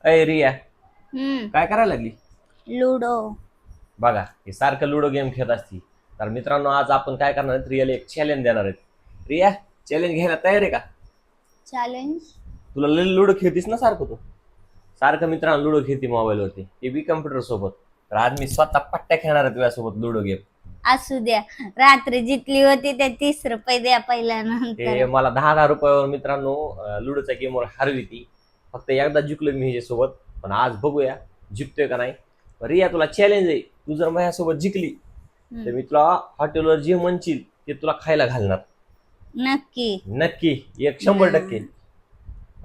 अय रिया, काय करायला लागली? लुडो. बघा हे सारखं लुडो गेम खेळत असती. तर मित्रांनो आज आपण काय करणार आहेत, रियाला एक चॅलेंज देणार आहेत. रिया, चॅलेंज घ्यायला तयार आहे का? चॅलेंज. तुला लुडो खेळतीस ना सारखं तू? सारखं मित्रांनो लुडो खेळती मोबाईलवरती, ते बी कम्प्युटर सोबत. तर आज मी स्वतः पट्ट्या खेळणार आहे तुझ्यासोबत लुडो गेम. असू द्या. रात्री जितली होती ते 30 रुपये द्या पहिल्या ते नंतर. मला 10,000 रुपयावर मित्रांनो लुडोच्या गेमवर हरवी ती. फक्त एकदा जिंकलो मी हिच्यासोबत, पण आज बघूया जिंकतोय का नाही. रिया तुला चॅलेंज आहे, तू जर माझ्यासोबत जिंकली तर मी तुला हॉटेलवर जे म्हणशील ते तुला खायला घालणार. नक्की. नक्की, 100%.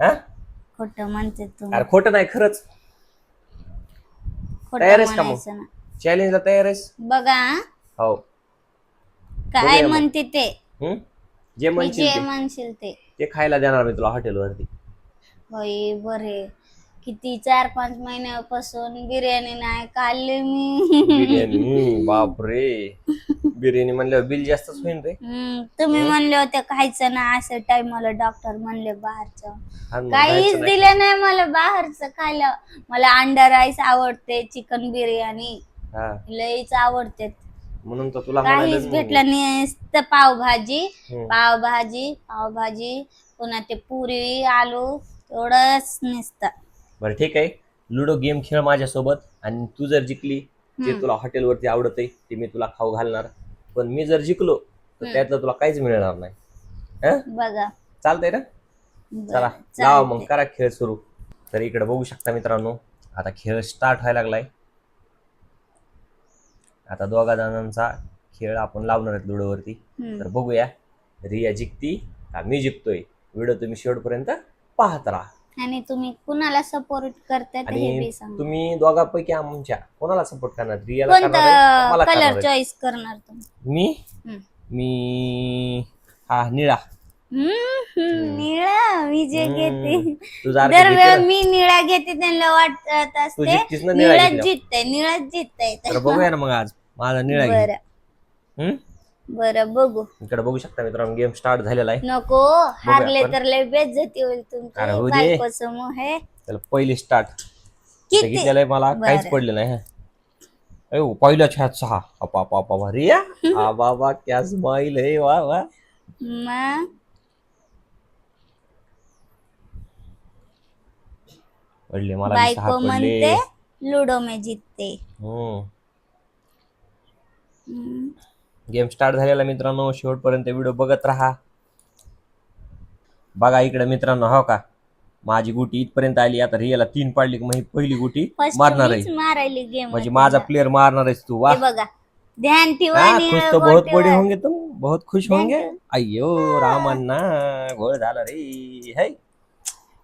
हा, खोटं म्हणते तू. अरे खोटं नाही, खरंच. खोटं तयार आहेस का मग? म्हणायचं ना. चॅलेंजला तयार आहेस? बघा हो. काय बघूया मग. म्हणते ते. जे मी म्हणशील जे म्हणशील ते खायला देणार मी तुला हॉटेलवरती. होय बरे. किती 4-5 महिन्यापासून बिर्याणी नाही खाल्ली मी. बिर्याणी, बापरे. बिर्याणी म्हणल्यावर बिल जास्तच होईल रे. तुम्ही म्हणले होते खायचं ना असं टाइम. मला डॉक्टर म्हणले बाहेरचं हा मग काहीच जायचं नाही. दिलं नाही मला बाहेरचं खायला. मला अंडा राईस आवडते, चिकन बिर्याणी हा, लईच आवडते. म्हणून तर तुला काहीच म्हणाले. भेटलं नाही. नुसतं पावभाजी हम्म. पावभाजी पावभाजी, पुन्हा ते पुरी आलू एवढंच नुसतं. बरं ठीक आहे, लुडो गेम खेळ माझ्यासोबत. आणि तू जर जिंकली, जे तुला हॉटेलवरती आवडत आहे ते मी तुला खाऊ घालणार. पण मी जर जिंकलो तर त्यातलं तुला काहीच मिळणार नाही. बघा. चालतंय ना? चला लावा मग, करा खेळ सुरू. तर इकडे बघू शकता मित्रांनो, आता खेळ स्टार्ट व्हायला लागलाय. आता दोघा जणांचा खेळ आपण लावणार आहेत लुडोवरती. तर बघूया रिया जिंकती का मी जिंकतोय. व्हिडिओ तुम्ही शेवटपर्यंत पाहत राहा. आणि तुम्ही कुणाला सपोर्ट करताय ते हे आणि बी सांगा. तुम्ही दोघांपैकी आमच्या कोणाला सपोर्ट करणार? रियाला करणार आहे का मला कोणता करणार कलर आहे? चॉईस करणार तुम्ही? मी मी हा निळा. निळा. मी जे घेते तू जर दरवेळी मी निळा घेते, त्यांना वाटत तू असते जिंकतीस ना निळा निळाच घेतल्यावर. जिततंय निळाच जिततंय. तर बघूया ना मग आज माझा निळा घे. बरं बरं बघू. इकडे बघू शकता मित्रांनो, गेम स्टार्ट झालेला आहे. नको हारले आपण. तर लय बेइज्जती होईल अरे तुमची. हो दे. बायको समोर हे त्याला पहिली स्टार्ट किती घेतलेलं आहे, मला काहीच बरं. पडलं नाही. अयो पहिला छात 6. अपा अपा अपा रिया, आ बाबा क्या स्माइल है, वा वा. मग पडले मला बी 6 बायको पडले. म्हणते लुडो में जीतते. गेम स्टार्ट झालेला मित्रांनो, शेवटपर्यंत व्हिडिओ बघत राहा. बघा इकडे मित्रांनो, हो का माझी गुटी इथपर्यंत आली. आता रियाला 3 पाडली की मग पहिली गुटी मारणार आहे. मारायली गेम म्हणजे माझा प्लेअर मारणार आहेस तू. वा, बघा. ध्यान ठेवा. हाँ, खुश तो बहुत बड़े होंगे तुम, बहुत खुश ध्यान होंगे. ठेव. अय्यो रामण्णा, घोळ झाला रे. है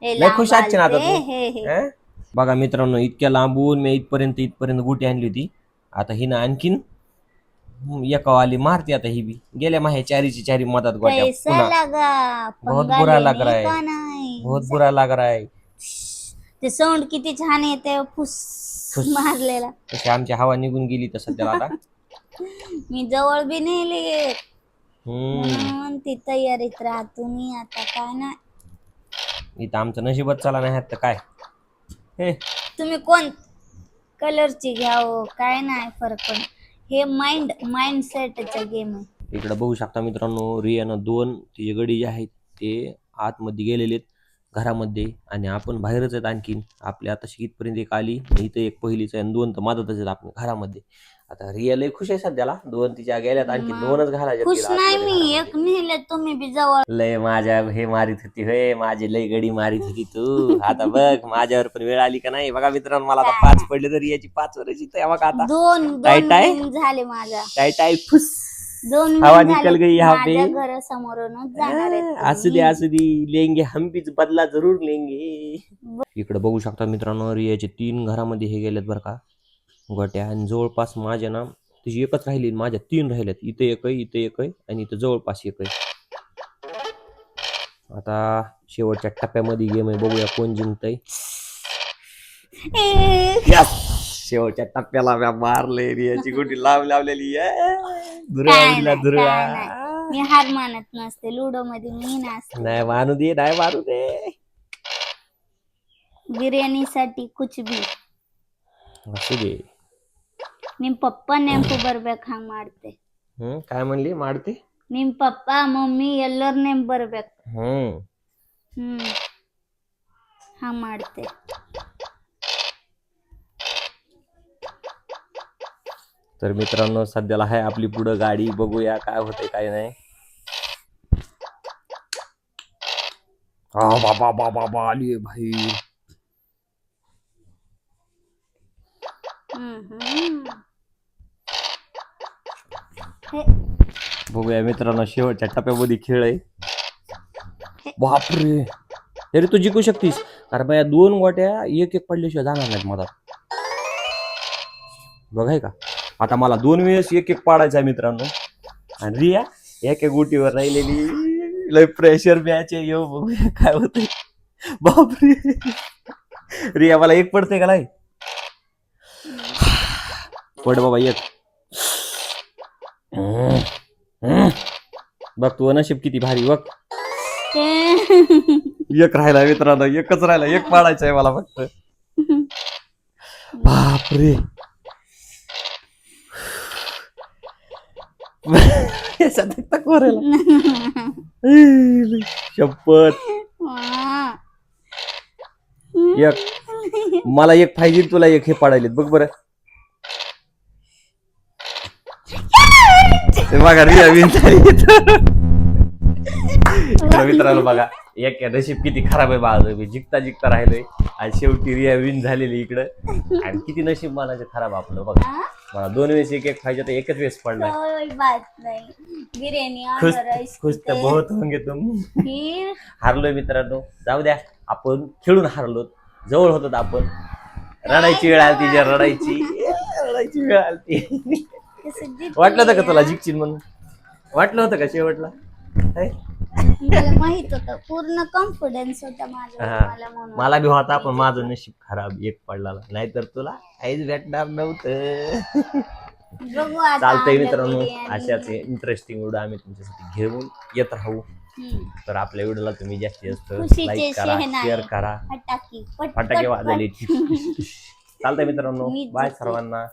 लय खुश आजचे ना आता तू. हं? बघा मित्रांनो, इतक्या लांबून मी इथपर्यंत गुटी आणली होती. आता ही ना आणखीन एका वाली मारते. आता ही बी गेल्या माहे चारीची चारी मदत गोट्या पुन्हा. बहुत बुरा लग रहा है, बहुत बुरा लग रहा है. ते साऊंड किती छान येते. फुस मारलेला. तशी आमची हवा निघून गेली तर सध्याला आता. मी जवळ बी नेली. म्हणून ती तयारीत राहा तुम्ही. आता काय नाही, इथं आमचं नशीबच चला नाही तर काय. हे तुम्ही कोण कलरची घ्यावं काय नाही फरक पण हे माइंड सेटचा गेम आहे. इकडे बघू शकता मित्रांनो, रियानं 2 तिचे गडी जे आहेत ते आतमध्ये गेलेले आहेत घरामध्ये, आणि आपण बाहेरच आहेत. आणखीन आपल्या आता इथपर्यंत एक आली, इथं एक पहिलीच आहे आणि 2 तर मदतच आहेत आपण घरामध्ये. आता रिया लय खुश आहे सध्याला. 2 तिच्या गेल्यात, आणखी 2च घालायच्या. खुश नाही मी, एक नेले तुम्ही बी जवळ. लय माझ्या हे मारित होती होय, माझी लय गडी मारित होती तू. आता बघ माझ्यावर पण वेळ आली का नाही. बघा मित्रांनो, मला आता 5 पडले तर रियाची 5 वर येते. बघा आता 2 झाले माझा. टाय फुस 2 हवा निकल गई यहाँ पे. माझ्या घरासमोरूनच जाणार आहेत असू दे लेंगे हम भी, बदला जरूर लेंगे. इकडे बघू शकता मित्रांनो, रियाचे 3 घरामध्ये हे गेलेत बरं का गोट्या. आणि जवळपास माझ्या ना तिची एकच राहिली, माझ्या 3 राहिल्यात. इथं एक आहे, इथं एक आहे आणि इथं जवळपास एक आहे. आता शेवटच्या टप्प्यामध्ये गेम आहे, बघूया कोण जिंकतय. शेवटच्या टप्प्याला मारले रियाची गोटी लावलेली. मी हार मानत नसते लुडो मध्ये. मी नसते. नाही मानू दे, नाही मानू दे. ಬಿರಿಯಾನಿसाठी कुछ भी असू दे. ನಿಮ್ ಪಪ್ಪ ನೆಂಪು ಬರ್ಬೇಕು ಹಂಗ್ ಮಾಡ್ತೆ. काय म्हणली मारते? ನಿಮ್ ಪಪ್ಪ ಮಮ್ಮಿ ಎಲ್ಲರ ನೆಂಪು ಬರ್ಬೇಕು. ಹಂಗ್ ಮಾಡ್ತೆ. तर मित्रांनो सध्याला आहे आपली पुढं गाडी, बघूया काय होते काय नाही. बाबा बाबा बाबा आली भाई. बघूया मित्रांनो शेवटच्या टप्प्यामध्ये खेळ आहे. बापरे, तरी तू जिंकू शकतीस कारण बाया 2 गोट्या एक पडल्याशिवाय जाणार नाहीत मधात. बघाय का, आता मला 2 वेळेस एक पाडायचा मित्रांनो. आणि रिया एक गोटीवर राहिलेली. लय प्रेशर मॅच आहे. येऊ बघूया काय होतंय. बापरे, रिया मला एक पडते का नाही. पड बाबा एक. बघ तू नशीब किती भारी. बघ एक राहिला मित्रांनो, एकच राहिला. एक पाडायचा आहे मला फक्त. बापरे, शपथ. एक मला एक पाहिजे, तुला एक. हे पाडायलेत बघ बरं. बघा रिया विन झाली. मित्रांनो बघा एक नशीब किती खराब आहे माझं. मी जिंकता जिंकता राहिलोय आणि शेवटी रिया विन झालेली इकडं. आणि किती नशीब मानायचं खराब आपलं. बघा मला 2 वेळेस एक पाहिजे तर एकच वेळेस पडलाय. खुश तर बहुत होंगे तुम. हारलोय मित्रांनो, जाऊ द्या. आपण खेळून हारलो. जवळ होतो आपण. रडायची वेळ आली. तिच्या रडायची वेळ आली. वाटलं होतं का तुला जिंकशील म्हणून? वाटलं होतं का शेवटला? मला माहित होतं, पूर्ण कॉन्फिडन्स होता माझ्यावर. मला बी होता, पण माझं नशीब खराब. एक पडला, नाहीतर तुला काहीच भेटणार नव्हतं. चालतंय मित्रांनो, अशाच इंटरेस्टिंग व्हिडिओ आम्ही तुमच्यासाठी घेऊन येत राहू. तर आपल्या व्हिडिओला तुम्ही जास्तीत जास्त लाईक करा, शेअर करा, फटाके वाजवले. चालतंय मित्रांनो, बाय सर्वांना.